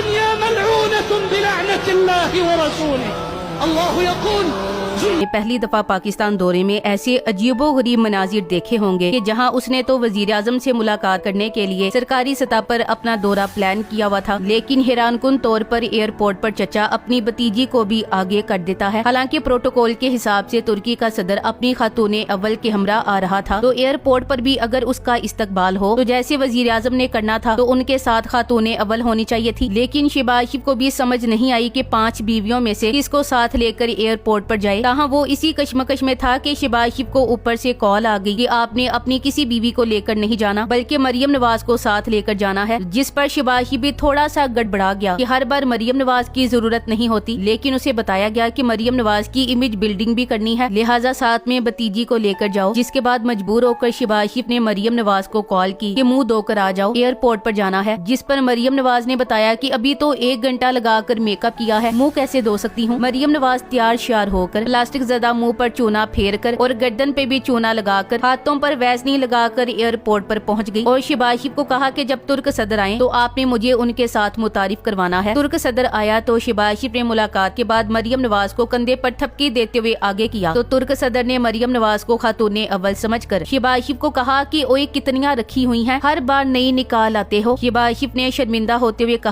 दुनिया मलऊनतुन बिलअनतिल्लाहि व रसूलिह। अल्लाह यक़ूल। पहली दफा पाकिस्तान दौरे में ऐसे अजीबोगरीब मनाजिर देखे होंगे कि जहां उसने तो वजीर आजम से मुलाकात करने के लिए सरकारी सतह पर अपना दौरा प्लान किया हुआ था, लेकिन हैरानकुन तौर पर एयरपोर्ट पर चचा अपनी भतीजी को भी आगे कर देता है। हालांकि प्रोटोकॉल के हिसाब से तुर्की का सदर अपनी खातूने अव्वल के हमरा आ रहा था, तो एयरपोर्ट पर भी अगर उसका इस्तकबाल हो तो जैसे वजीर आजम ने करना था तो उनके साथ खातूने अव्वल होनी चाहिए थी। लेकिन शहबाज शरीफ को भी समझ नहीं आई कि 5 बीवियों में से किसको साथ लेकर एयरपोर्ट पर जाए। कहाँ वो इसी कश्मकश में था कि शहबाज शरीफ को ऊपर से कॉल आ गई कि आपने अपनी किसी बीवी को लेकर नहीं जाना बल्कि मरियम नवाज को साथ लेकर जाना है, जिस पर शहबाज शरीफ भी थोड़ा सा गड़बड़ा गया कि हर बार मरियम नवाज की जरूरत नहीं होती। लेकिन उसे बताया गया कि मरियम नवाज की इमेज बिल्डिंग भी करनी है, लिहाजा साथ में भतीजी को लेकर जाओ। जिसके बाद मजबूर होकर शहबाज शरीफ ने मरियम नवाज को कॉल की कि मुंह धोकर आ जाओ, एयरपोर्ट पर जाना है। जिस पर मरियम नवाज ने बताया कि अभी तो 1 घंटा लगाकर मेकअप किया है, मुंह कैसे धो सकती हूँ। मरियम नवाज तैयार श्यार होकर प्लास्टिक ज़दा मुंह पर चूना फेर कर और गर्दन पे भी चूना लगाकर हाथों पर वैसलीन लगाकर एयरपोर्ट पर पहुंच गई और शहबाज शरीफ को कहा कि जब तुर्क सदर आए तो आपने मुझे उनके साथ मुतारिफ करवाना है। तुर्क सदर आया तो शहबाज शरीफ ने मुलाकात के बाद मरियम नवाज को कंधे पर थपकी देते हुए आगे किया, तो तुर्क सदर ने मरियम नवाज को खातूने अव्वल समझकर शहबाज शरीफ को कहा कि ओए कितनियां रखी हुई हैं, हर बार नई निकाल आते हो। शहबाज शरीफ ने शर्मिंदा होते हुए कहा